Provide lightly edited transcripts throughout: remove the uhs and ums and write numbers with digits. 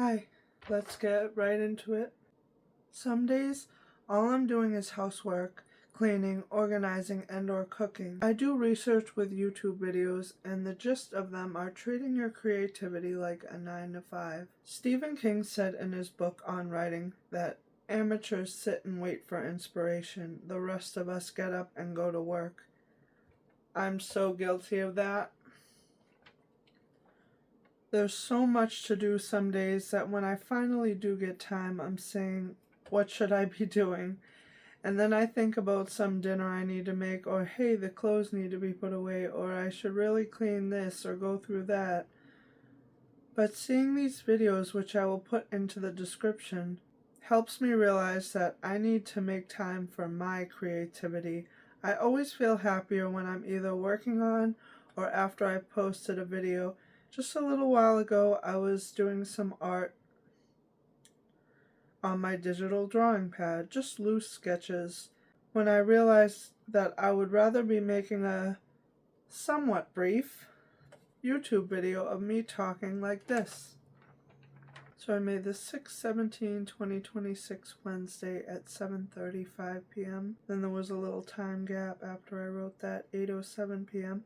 Hi, let's get right into it. Some days, all I'm doing is housework, cleaning, organizing, and/or cooking. I do research with YouTube videos, and the gist of them are treating your creativity like a 9 to 5. Stephen King said in his book on writing that amateurs sit and wait for inspiration. The rest of us get up and go to work. I'm so guilty of that. There's so much to do some days that when I finally do get time, I'm saying, what should I be doing? And then I think about some dinner I need to make, or hey, the clothes need to be put away, or I should really clean this or go through that. But seeing these videos, which I will put into the description, helps me realize that I need to make time for my creativity. I always feel happier when I'm either working on or after I've posted a video. Just a little while ago, I was doing some art on my digital drawing pad, just loose sketches, when I realized that I would rather be making a somewhat brief YouTube video of me talking like this. So I made this 6/17/2026 Wednesday at 7:35 p.m. Then there was a little time gap after I wrote that, 8:07 p.m.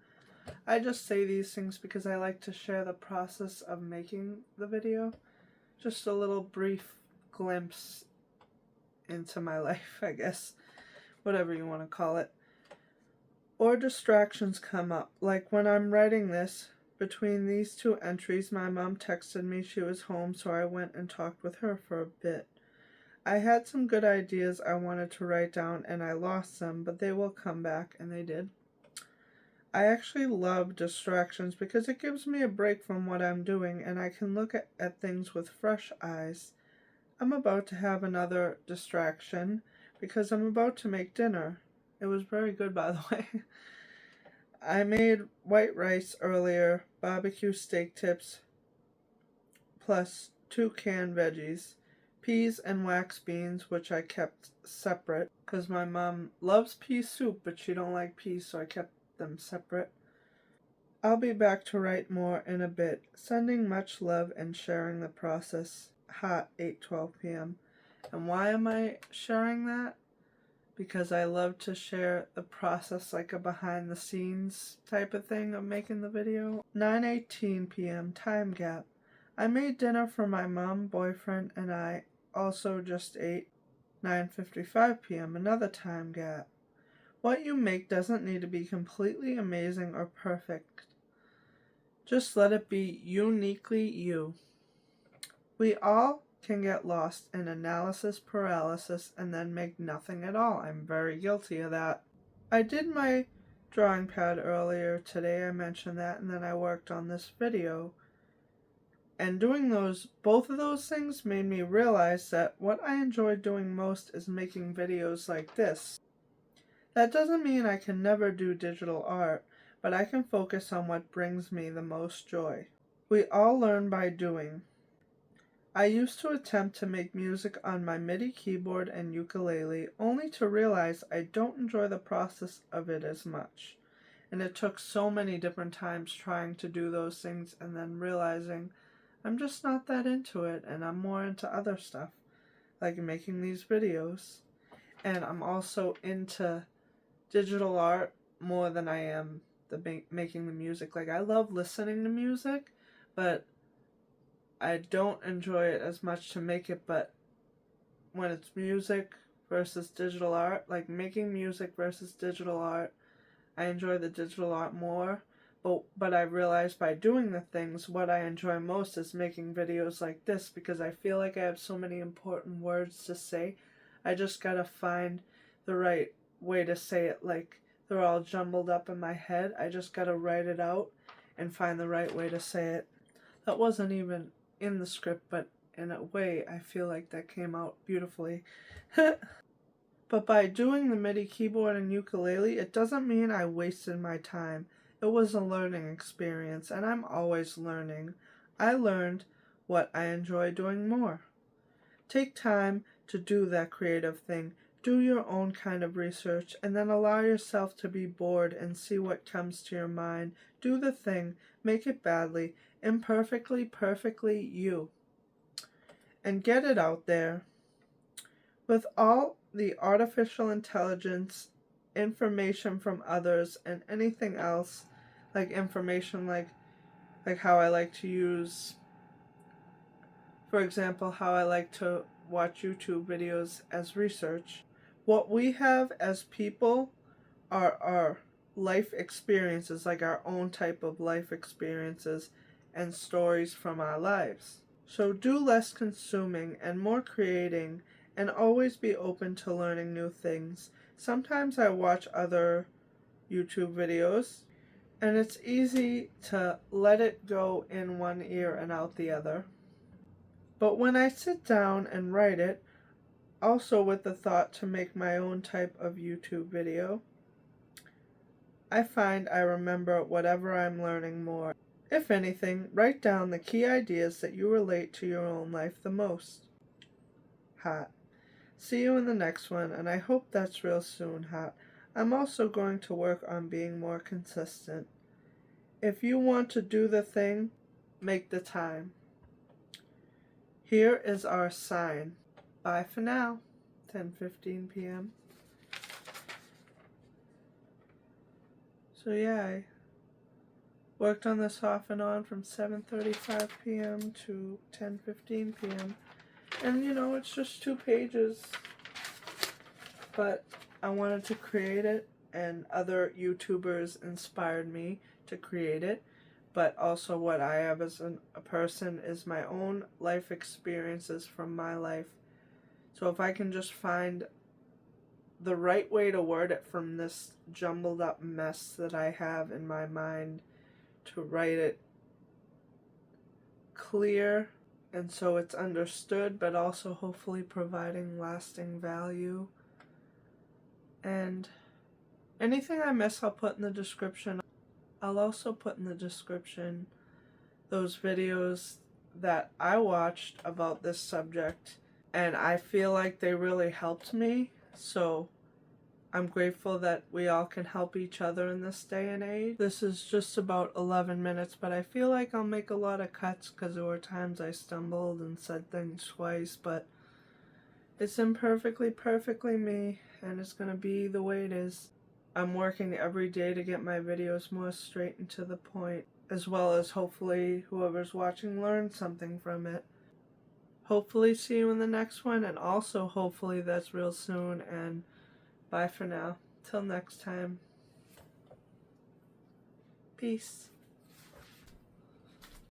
I just say these things because I like to share the process of making the video. Just a little brief glimpse into my life, I guess. Whatever you want to call it. Or distractions come up. Like when I'm writing this, between these two entries, my mom texted me she was home, so I went and talked with her for a bit. I had some good ideas I wanted to write down and I lost them, but they will come back, and they did. I actually love distractions because it gives me a break from what I'm doing and I can look at things with fresh eyes. I'm about to have another distraction because I'm about to make dinner. It was very good, by the way. I made white rice earlier, barbecue steak tips, plus 2 canned veggies, peas and wax beans, which I kept separate because my mom loves pea soup, but she don't like peas, so I kept them separate. I'll be back to write more in a bit. Sending much love and sharing the process. Hot, 8:12 p.m. And why am I sharing that? Because I love to share the process, like a behind the scenes type of thing of making the video. 9:18 p.m. time gap. I made dinner for my mom, boyfriend, and I also just ate. 9:55 p.m. another time gap. What you make doesn't need to be completely amazing or perfect. Just let it be uniquely you. We all can get lost in analysis paralysis and then make nothing at all. I'm very guilty of that. I did my drawing pad earlier today, I mentioned that, and then I worked on this video. And doing both of those things made me realize that what I enjoy doing most is making videos like this. That doesn't mean I can never do digital art, but I can focus on what brings me the most joy. We all learn by doing. I used to attempt to make music on my MIDI keyboard and ukulele, only to realize I don't enjoy the process of it as much. And it took so many different times trying to do those things and then realizing I'm just not that into it and I'm more into other stuff, like making these videos. And I'm also into digital art more than I am making the music. Like, I love listening to music, but I don't enjoy it as much to make it. But when it's music versus digital art, like making music versus digital art, I enjoy the digital art more. But I realized by doing the things, what I enjoy most is making videos like this, because I feel like I have so many important words to say. I just gotta find the right way to say it. Like, they're all jumbled up in my head. I just gotta write it out and find the right way to say it. That wasn't even in the script, but in a way I feel like that came out beautifully. But by doing the MIDI keyboard and ukulele, it doesn't mean I wasted my time. It was a learning experience, and I'm always learning. I learned what I enjoy doing more. Take time to do that creative thing. Do your own kind of research, and then allow yourself to be bored and see what comes to your mind. Do the thing. Make it badly, imperfectly, perfectly you. and get it out there. With all the artificial intelligence, information from others, and anything else, like information like how I like to use, for example, how I like to watch YouTube videos as research. What we have as people are our life experiences, like our own type of life experiences and stories from our lives. So do less consuming and more creating, and always be open to learning new things. Sometimes I watch other YouTube videos, and it's easy to let it go in one ear and out the other. But when I sit down and write it, also with the thought to make my own type of YouTube video, I find I remember whatever I'm learning more. If anything, write down the key ideas that you relate to your own life the most. Hot. See you in the next one, and I hope that's real soon, Hot. I'm also going to work on being more consistent. If you want to do the thing, make the time. Here is our sign. Bye for now. 10:15 p.m. So yeah, I worked on this off and on from 7:35 p.m. to 10:15 p.m. And you know, it's just 2 pages. But I wanted to create it, and other YouTubers inspired me to create it. But also what I have as a person is my own life experiences from my life. So if I can just find the right way to word it from this jumbled up mess that I have in my mind, to write it clear and so it's understood, but also hopefully providing lasting value. And anything I miss I'll put in the description. I'll also put in the description those videos that I watched about this subject, and I feel like they really helped me. So I'm grateful that we all can help each other in this day and age. This is just about 11 minutes, but I feel like I'll make a lot of cuts because there were times I stumbled and said things twice, but it's imperfectly me, and it's going to be the way it is. I'm working every day to get my videos more straight and to the point, as well as hopefully whoever's watching learns something from it. Hopefully see you in the next one, and also hopefully that's real soon, and bye for now. Till next time. Peace.